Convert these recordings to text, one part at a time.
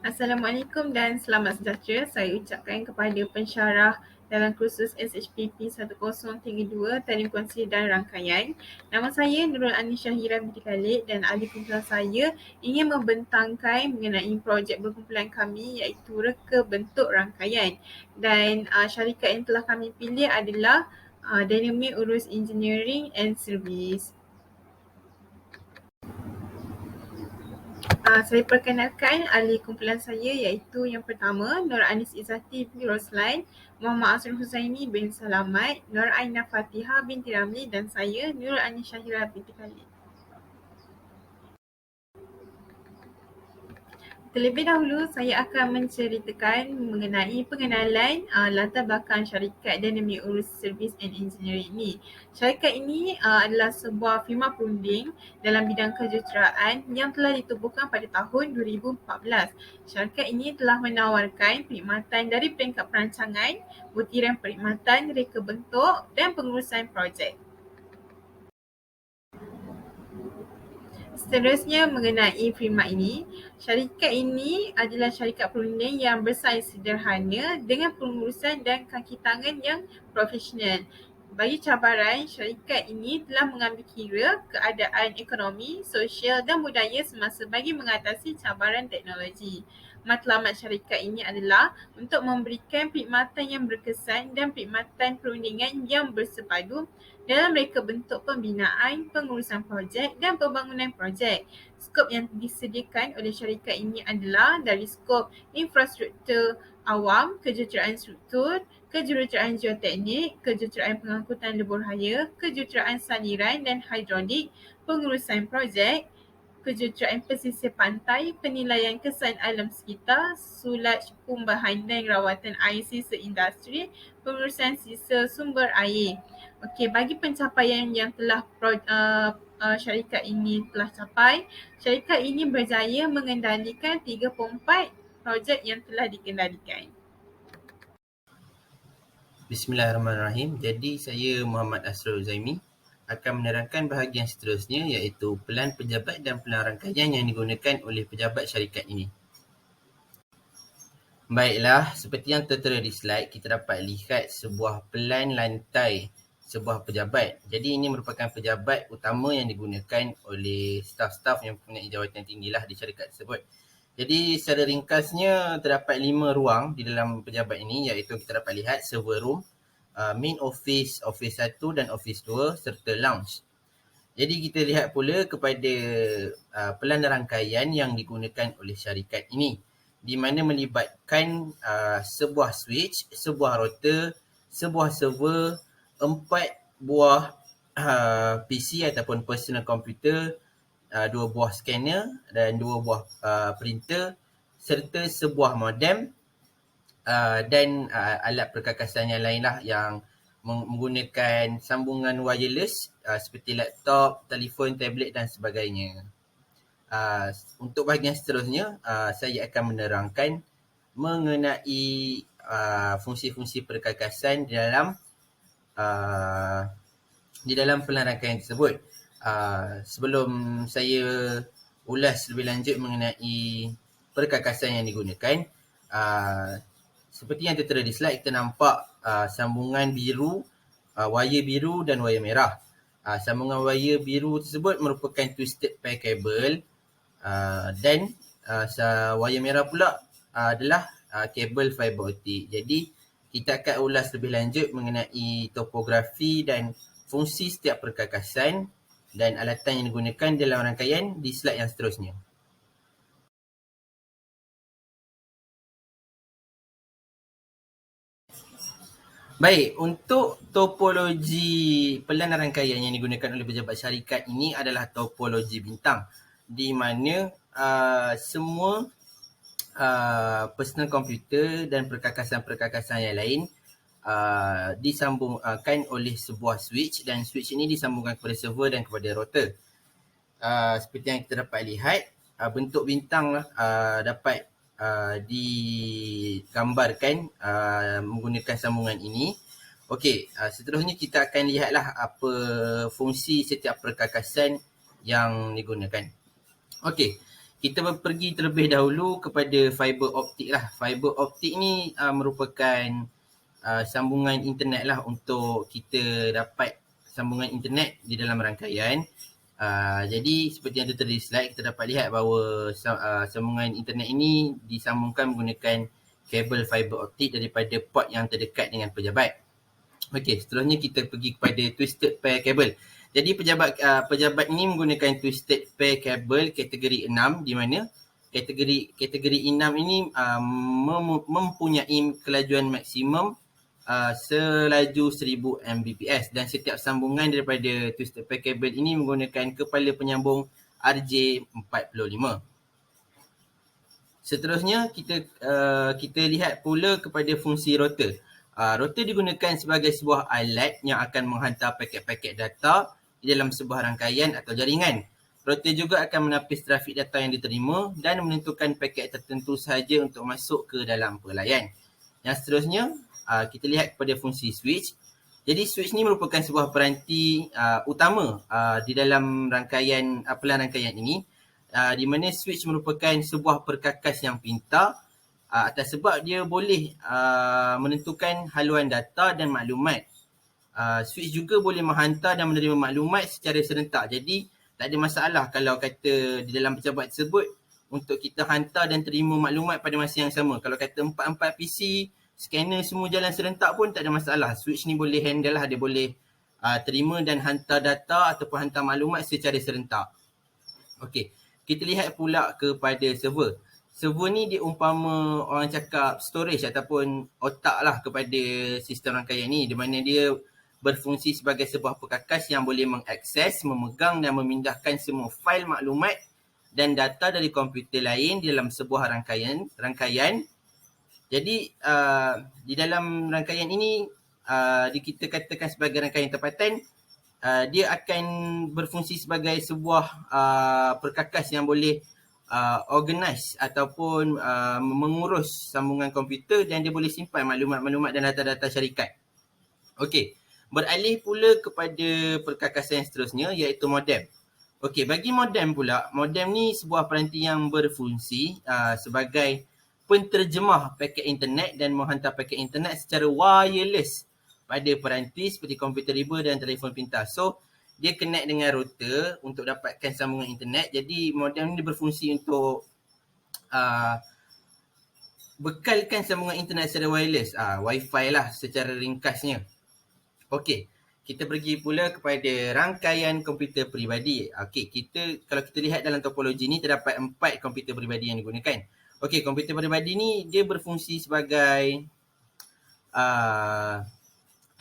Assalamualaikum dan selamat sejahtera. Saya ucapkan kepada pensyarah dalam kursus SHPP 1032 Talim Kongsi dan Rangkaian. Nama saya Nurul Anis Syahira binti Khalid dan ahli kumpulan saya ingin membentangkan mengenai projek berkumpulan kami iaitu reka bentuk rangkaian. Dan syarikat yang telah kami pilih adalah Dynamic Urus Engineering and Service. Saya perkenalkan ahli kumpulan saya iaitu yang pertama Nur Anis Izzati binti Roslan, Muhammad Asrul Husaini bin Salamat, Nur Aina Fatihah binti Ramli dan saya Nur Anis Syahira binti Khalid. Terlebih dahulu, saya akan menceritakan mengenai pengenalan latar belakang syarikat Dynamic Urus Service and Engineering ini. Syarikat ini adalah sebuah firma perunding dalam bidang kejuruteraan yang telah ditubuhkan pada tahun 2014. Syarikat ini telah menawarkan perkhidmatan dari peringkat perancangan, butiran perkhidmatan, reka bentuk dan pengurusan projek. Seterusnya mengenai firma ini, syarikat ini adalah syarikat perunding yang bersaiz sederhana dengan pengurusan dan kaki tangan yang profesional. Bagi cabaran, syarikat ini telah mengambil kira keadaan ekonomi, sosial dan budaya semasa bagi mengatasi cabaran teknologi. Matlamat syarikat ini adalah untuk memberikan perkhidmatan yang berkesan dan perkhidmatan perundingan yang bersepadu dalam reka bentuk pembinaan, pengurusan projek dan pembangunan projek. Skop yang disediakan oleh syarikat ini adalah dari skop infrastruktur awam, kejuruteraan struktur, kejuruteraan geoteknik, kejuruteraan pengangkutan lebuh raya, kejuruteraan saliran dan hidrolik, pengurusan projek, kejuruteraan pesisir pantai, penilaian kesan alam sekitar, sulaj kumbahan dan rawatan air sisa industri, pengurusan sisa sumber air. Okey, bagi pencapaian yang telah syarikat ini telah capai, syarikat ini berjaya mengendalikan 34 projek yang telah dikendalikan. Bismillahirrahmanirrahim. Jadi saya Muhammad Asrul Zaimi akan menerangkan bahagian seterusnya iaitu pelan pejabat dan pelan rangkaian yang digunakan oleh pejabat syarikat ini. Baiklah, seperti yang tertera di slide, kita dapat lihat sebuah pelan lantai sebuah pejabat. Jadi ini merupakan pejabat utama yang digunakan oleh staf-staf yang mempunyai jawatan tinggilah di syarikat tersebut. Jadi secara ringkasnya terdapat 5 ruang di dalam pejabat ini iaitu kita dapat lihat server room, main office, office 1 dan office 2 serta lounge. Jadi kita lihat pula kepada pelan rangkaian yang digunakan oleh syarikat ini di mana melibatkan sebuah switch, sebuah router, sebuah server, 4 buah PC ataupun personal computer, 2 buah scanner dan 2 buah printer serta sebuah modem dan alat perkakasan yang lainlah yang menggunakan sambungan wireless seperti laptop, telefon, tablet dan sebagainya. Untuk bahagian seterusnya, saya akan menerangkan mengenai fungsi-fungsi perkakasan di dalam pelan rangkaian tersebut. Sebelum saya ulas lebih lanjut mengenai perkakasan yang digunakan, seperti yang tertera di slide, kita nampak sambungan biru, wire biru dan wire merah. Sambungan wire biru tersebut merupakan twisted pair cable dan wire merah pula adalah kabel fiber optik. Jadi kita akan ulas lebih lanjut mengenai topografi dan fungsi setiap perkakasan dan alatan yang digunakan dalam rangkaian di slide yang seterusnya. Baik, untuk topologi pelan rangkaian yang digunakan oleh pejabat syarikat ini adalah topologi bintang di mana semua personal komputer dan perkakasan-perkakasan yang lain disambungkan oleh sebuah switch dan switch ini disambungkan kepada server dan kepada router. Seperti yang kita dapat lihat, bentuk bintang dapat digambarkan menggunakan sambungan ini. Okey, seterusnya kita akan lihatlah apa fungsi setiap perkakasan yang digunakan. Okey, kita pergi terlebih dahulu kepada fiber optik lah. Fiber optik ni merupakan sambungan internet lah untuk kita dapat sambungan internet di dalam rangkaian. Jadi seperti yang tertera di slide, kita dapat lihat bahawa sambungan internet ini disambungkan menggunakan kabel fiber optik daripada port yang terdekat dengan pejabat. Okey, seterusnya kita pergi kepada twisted pair cable. Jadi pejabat ini menggunakan twisted pair cable kategori 6, di mana kategori 6 ini mempunyai kelajuan maksimum selaju 1000 Mbps dan setiap sambungan daripada twisted pair cable ini menggunakan kepala penyambung RJ45. Seterusnya kita lihat pula kepada fungsi router. Router digunakan sebagai sebuah alat yang akan menghantar paket-paket data di dalam sebuah rangkaian atau jaringan. Router juga akan menapis trafik data yang diterima dan menentukan paket tertentu sahaja untuk masuk ke dalam pelayan. Yang seterusnya, kita lihat kepada fungsi switch. Jadi switch ni merupakan sebuah peranti utama di dalam rangkaian pelan rangkaian ini, di mana switch merupakan sebuah perkakas yang pintar atas sebab dia boleh menentukan haluan data dan maklumat. Switch juga boleh menghantar dan menerima maklumat secara serentak. Jadi tak ada masalah kalau kata di dalam pejabat tersebut untuk kita hantar dan terima maklumat pada masa yang sama. Kalau kata 4 PC, scanner semua jalan serentak pun tak ada masalah. Switch ni boleh handle lah, dia boleh terima dan hantar data ataupun hantar maklumat secara serentak. Okey, kita lihat pula kepada server. Server ni dia umpama orang cakap storage ataupun otak lah kepada sistem rangkaian ni, di mana dia berfungsi sebagai sebuah perkakas yang boleh mengakses, memegang dan memindahkan semua fail maklumat dan data dari komputer lain di dalam sebuah rangkaian. Jadi di dalam rangkaian ini kita katakan sebagai rangkaian tempatan, dia akan berfungsi sebagai sebuah perkakas yang boleh organize ataupun mengurus sambungan komputer dan dia boleh simpan maklumat-maklumat dan data-data syarikat. Okey, beralih pula kepada perkakasan yang seterusnya iaitu modem. Okey, bagi modem pula, modem ni sebuah peranti yang berfungsi sebagai penterjemah paket internet dan menghantar paket internet secara wireless pada peranti seperti komputer riba dan telefon pintar. So, dia connect dengan router untuk dapatkan sambungan internet. Jadi, modem ni berfungsi untuk bekalkan sambungan internet secara wireless. Wi-Fi lah secara ringkasnya. Okey, kita pergi pula kepada rangkaian komputer peribadi. Okey, kalau kita lihat dalam topologi ni terdapat 4 komputer peribadi yang digunakan. Okey, komputer peribadi ni dia berfungsi sebagai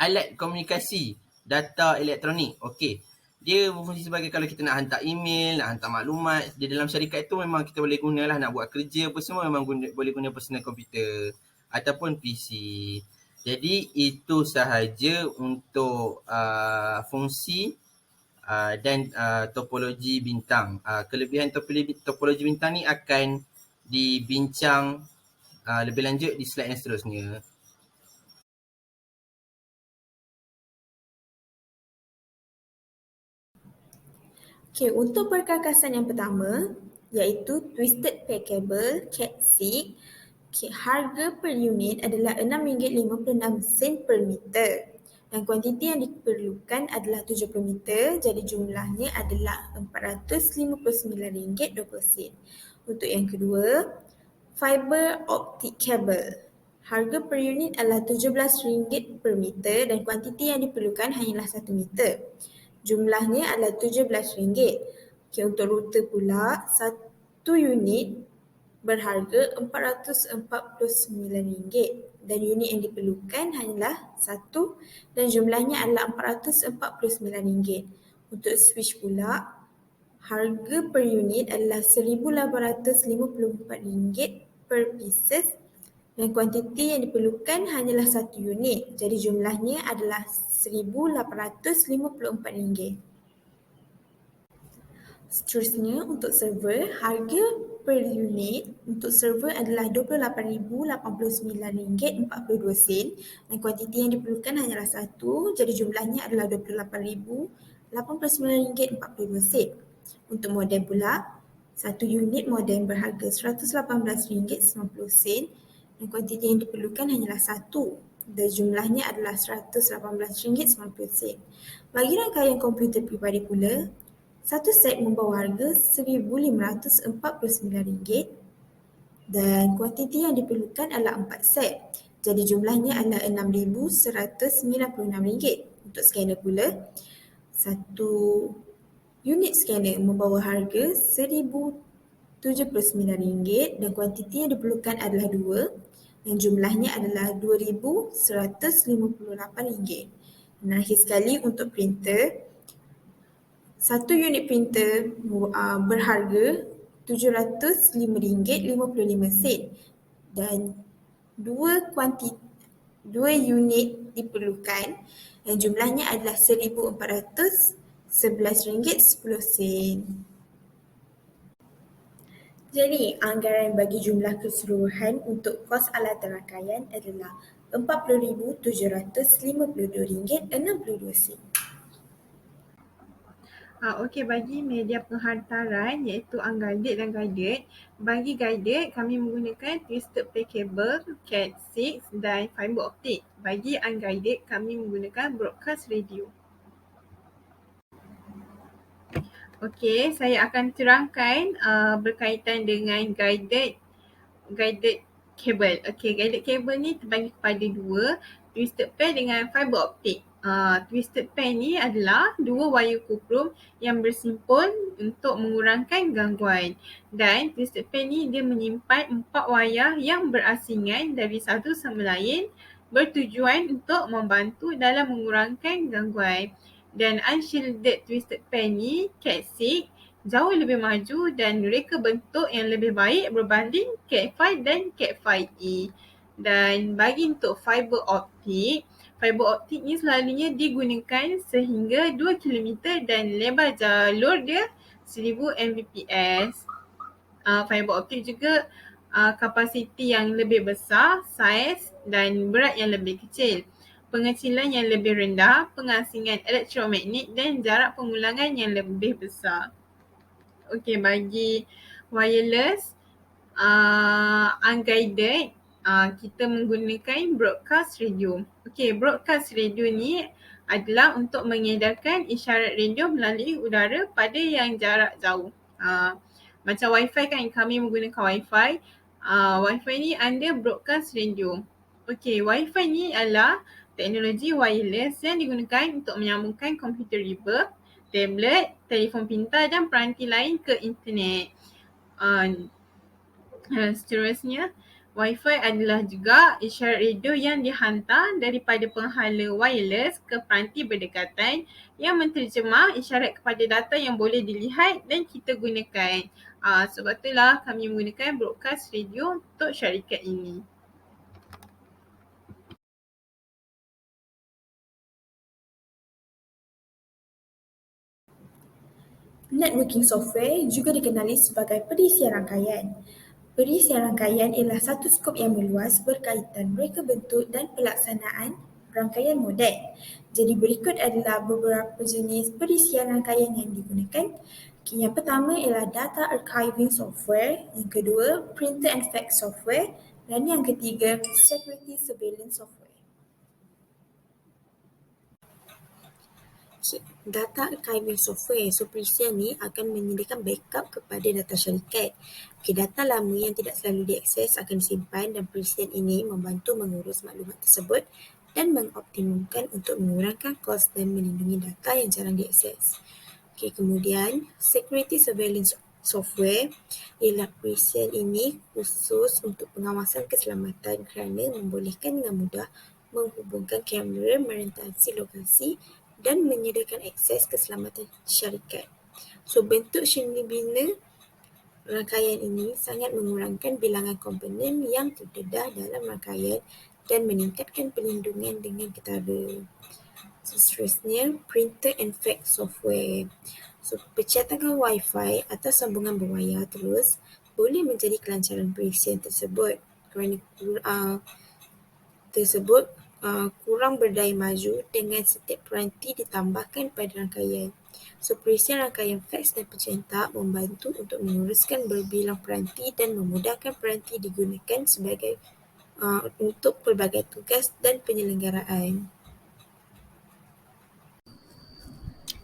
alat komunikasi data elektronik. Okey, dia berfungsi sebagai kalau kita nak hantar email, nak hantar maklumat di dalam syarikat tu memang kita boleh gunalah, nak buat kerja apa semua memang boleh guna personal komputer ataupun PC. Jadi itu sahaja untuk fungsi dan topologi bintang. Kelebihan topologi bintang ni akan dibincang lebih lanjut di slide yang seterusnya. Okey, untuk perkakasan yang pertama iaitu twisted pair cable Cat6. Harga per unit adalah RM6.56 per meter dan kuantiti yang diperlukan adalah 70 meter, jadi jumlahnya adalah RM459.20. Untuk yang kedua, fiber optic cable. Harga per unit adalah RM17 per meter dan kuantiti yang diperlukan hanyalah 1 meter. Jumlahnya adalah RM17. Okay, untuk router pula, 1 unit berharga RM449 dan unit yang diperlukan hanyalah 1 dan jumlahnya adalah RM449. Untuk switch pula, harga per unit adalah RM1,854 per pieces dan kuantiti yang diperlukan hanyalah 1 unit. Jadi jumlahnya adalah RM1,854. Seterusnya untuk server, harga per unit untuk server adalah RM28,089.42 dan kuantiti yang diperlukan hanyalah 1, jadi jumlahnya adalah RM28,089.42. Untuk modem pula, Satu unit modem berharga RM118.90 dan kuantiti yang diperlukan hanyalah satu dan jumlahnya adalah RM118.90. Bagi rangkaian komputer peribadi pula, satu set membawa harga RM1,549 dan kuantiti yang diperlukan adalah 4 set. Jadi jumlahnya adalah RM6,196. Untuk scanner pula, satu unit scanner membawa harga RM1,079 dan kuantiti yang diperlukan adalah 2 dan jumlahnya adalah RM2,158. Dan akhir sekali untuk printer, satu unit printer berharga RM705.55 dan dua unit diperlukan dan jumlahnya adalah RM1,411.10. Jadi, anggaran bagi jumlah keseluruhan untuk kos alatan rangkaian adalah RM40,752.62. Okey, bagi media penghantaran iaitu unguided dan guided. Bagi guided, kami menggunakan twisted pair cable, Cat6 dan fiber optic. Bagi unguided, kami menggunakan broadcast radio. Okey, saya akan terangkan berkaitan dengan guided cable. Okey, guided cable ni terbagi kepada dua, twisted pair dengan fiber optic. Twisted pair ni adalah dua wayar kuprum yang bersimpun untuk mengurangkan gangguan. Dan twisted pair ni dia menyimpan 4 wayar yang berasingan dari satu sama lain bertujuan untuk membantu dalam mengurangkan gangguan. Dan unshielded twisted pair ni, Cat6, jauh lebih maju dan reka bentuk yang lebih baik berbanding Cat5 dan Cat5e. Dan bagi untuk fiber optic ni selalunya digunakan sehingga 2 km dan lebar jalur dia 1000 Mbps. Fiber optic juga kapasiti yang lebih besar, saiz dan berat yang lebih kecil, pengecilan yang lebih rendah, pengasingan elektromagnet dan jarak pengulangan yang lebih besar. Okey, bagi wireless unguided, kita menggunakan broadcast radio. Okey, broadcast radio ni adalah untuk mengedarkan isyarat radio melalui udara pada yang jarak jauh. Macam wifi kan, kami menggunakan wifi. Wifi ni under broadcast radio. Okey, wifi ni adalah teknologi wireless yang digunakan untuk menyambungkan komputer riba, tablet, telefon pintar dan peranti lain ke internet. Seterusnya, Wi-Fi adalah juga isyarat radio yang dihantar daripada penghala wireless ke peranti berdekatan yang menterjemah isyarat kepada data yang boleh dilihat dan kita gunakan. Sebab itulah kami menggunakan broadcast radio untuk syarikat ini. Networking software juga dikenali sebagai perisian rangkaian. Perisian rangkaian ialah satu skop yang meluas berkaitan reka bentuk dan pelaksanaan rangkaian modem. Jadi berikut adalah beberapa jenis perisian rangkaian yang digunakan. Yang pertama ialah data archiving software, yang kedua printer and fax software dan yang ketiga security surveillance software. Data archiving software, perisian ni akan menyediakan backup kepada data syarikat. Data lama yang tidak selalu diakses akan disimpan dan perisian ini membantu mengurus maklumat tersebut dan mengoptimumkan untuk mengurangkan kos dan melindungi data yang jarang diakses. Kemudian, security surveillance software ialah perisian ini khusus untuk pengawasan keselamatan kerana membolehkan dengan mudah menghubungkan kamera merentasi lokasi dan menyediakan akses keselamatan syarikat. Bentuk sembina rangkaian ini sangat mengurangkan bilangan komponen yang terdedah dalam rangkaian dan meningkatkan perlindungan dengan ketara. Seterusnya, printer and fax software. Percetakan Wi-Fi atau sambungan berwayar terus boleh menjadi kelancaran perisian tersebut kerana kurang berdaya maju dengan setiap peranti ditambahkan pada rangkaian. So, perisian rangkaian faks dan pencetak membantu untuk menguruskan berbilang peranti dan memudahkan peranti digunakan sebagai untuk pelbagai tugas dan penyelenggaraan.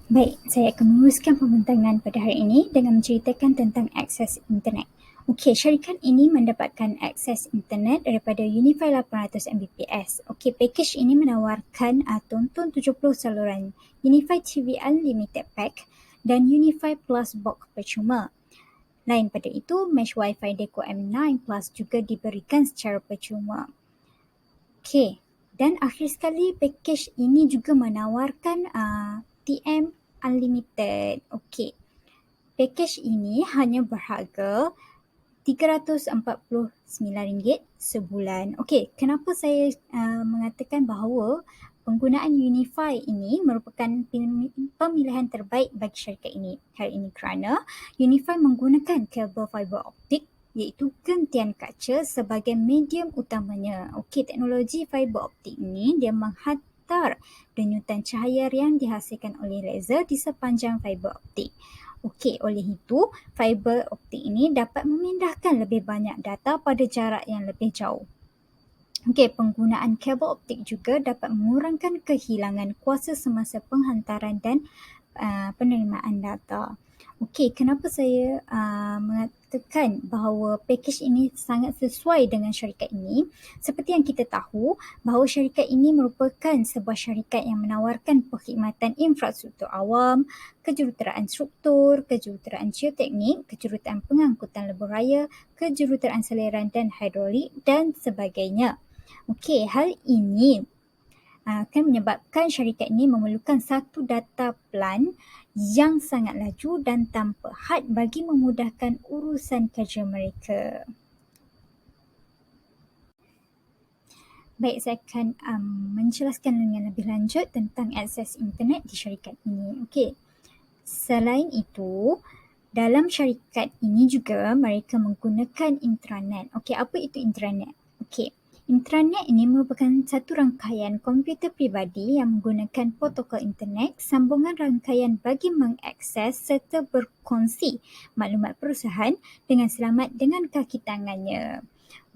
Baik, saya akan meneruskan pembintangan pada hari ini dengan menceritakan tentang akses internet. Okey, syarikat ini mendapatkan akses internet daripada Unify 800 Mbps. Okey, pakej ini menawarkan tonton 70 saluran Unify TV Unlimited Pack dan Unify Plus Box percuma. Lain pada itu, Mesh Wi-Fi Deco M9 Plus juga diberikan secara percuma. Okey, dan akhir sekali pakej ini juga menawarkan TM Unlimited. Okey, pakej ini hanya berharga RM349 sebulan. Okey, kenapa saya mengatakan bahawa penggunaan Unify ini merupakan pemilihan terbaik bagi syarikat ini hari ini kerana Unify menggunakan kabel fiber optik iaitu gentian kaca sebagai medium utamanya. Okey, teknologi fiber optik ini dia menghantar denyutan cahaya yang dihasilkan oleh laser di sepanjang fiber optik. Okey, oleh itu, fiber optik ini dapat memindahkan lebih banyak data pada jarak yang lebih jauh. Okey, penggunaan kabel optik juga dapat mengurangkan kehilangan kuasa semasa penghantaran dan penerimaan data. Okey, kenapa saya mengatakan bahawa pakej ini sangat sesuai dengan syarikat ini? Seperti yang kita tahu bahawa syarikat ini merupakan sebuah syarikat yang menawarkan perkhidmatan infrastruktur awam, kejuruteraan struktur, kejuruteraan geoteknik, kejuruteraan pengangkutan lebuh raya, kejuruteraan saliran dan hidrolik dan sebagainya. Okey, hal ini akan menyebabkan syarikat ini memerlukan satu data plan yang sangat laju dan tanpa had bagi memudahkan urusan kerja mereka. Baik, saya akan menjelaskan dengan lebih lanjut tentang akses internet di syarikat ini. Okey, selain itu, dalam syarikat ini juga mereka menggunakan intranet. Okey, apa itu intranet? Okey, intranet ini merupakan satu rangkaian komputer pribadi yang menggunakan protokol internet, sambungan rangkaian bagi mengakses serta berkongsi maklumat perusahaan dengan selamat dengan kaki tangannya.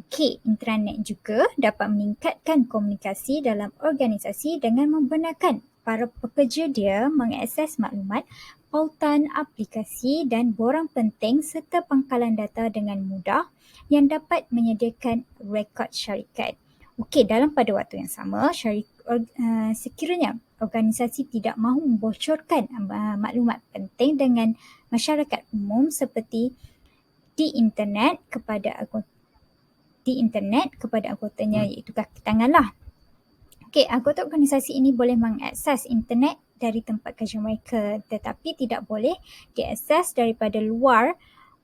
Okey, intranet juga dapat meningkatkan komunikasi dalam organisasi dengan membenarkan para pekerja dia mengakses maklumat, pautan, aplikasi dan borang penting serta pangkalan data dengan mudah yang dapat menyediakan rekod syarikat. Okey, dalam pada waktu yang sama, sekiranya organisasi tidak mahu membocorkan maklumat penting dengan masyarakat umum seperti di internet kepada anggotanya iaitu kaki tangan lah. Okey, anggota organisasi ini boleh mengakses internet dari tempat kerja mereka tetapi tidak boleh diakses daripada luar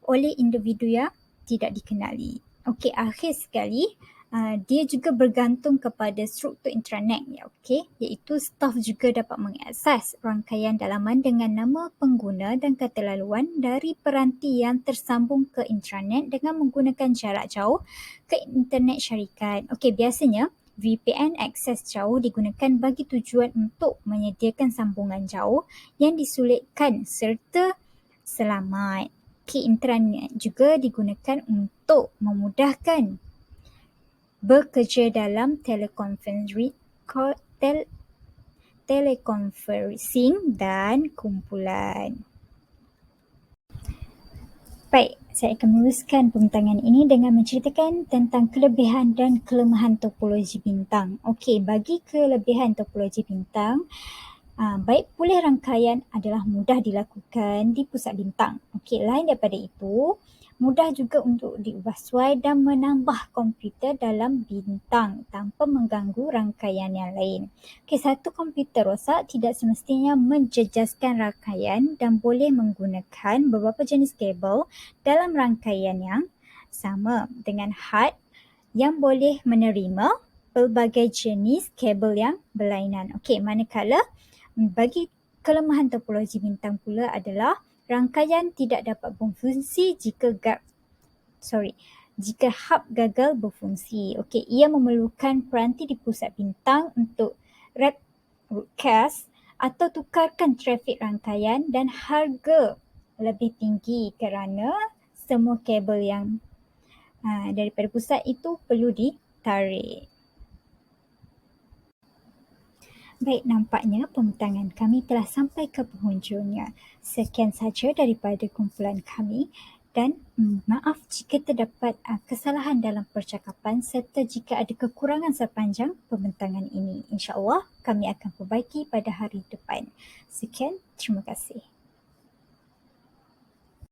oleh individu yang tidak dikenali. Okey, akhir sekali dia juga bergantung kepada struktur intranet iaitu staf juga dapat mengakses rangkaian dalaman dengan nama pengguna dan kata laluan dari peranti yang tersambung ke intranet dengan menggunakan jarak jauh ke internet syarikat. Okey, biasanya VPN akses jauh digunakan bagi tujuan untuk menyediakan sambungan jauh yang disulitkan serta selamat. Okey, intranet juga digunakan untuk memudahkan bekerja dalam teleconferencing dan kumpulan. Baik, saya akan meneruskan pembintangan ini dengan menceritakan tentang kelebihan dan kelemahan topologi bintang. Okey, bagi kelebihan topologi bintang, baik pulih rangkaian adalah mudah dilakukan di pusat bintang. Okey, lain daripada itu, mudah juga untuk diubah suai dan menambah komputer dalam bintang tanpa mengganggu rangkaian yang lain. Okey, satu komputer rosak tidak semestinya menjejaskan rangkaian dan boleh menggunakan beberapa jenis kabel dalam rangkaian yang sama dengan had yang boleh menerima pelbagai jenis kabel yang berlainan. Okey, manakala bagi kelemahan topologi bintang pula adalah rangkaian tidak dapat berfungsi jika hub gagal berfungsi. Okey, ia memerlukan peranti di pusat bintang untuk broadcast atau tukarkan trafik rangkaian dan harga lebih tinggi kerana semua kabel yang daripada pusat itu perlu ditarik. Baik, nampaknya pembincangan kami telah sampai ke penghujungnya. Sekian sahaja daripada kumpulan kami dan maaf jika terdapat kesalahan dalam percakapan serta jika ada kekurangan sepanjang pembincangan ini. InsyaAllah kami akan perbaiki pada hari depan. Sekian, terima kasih.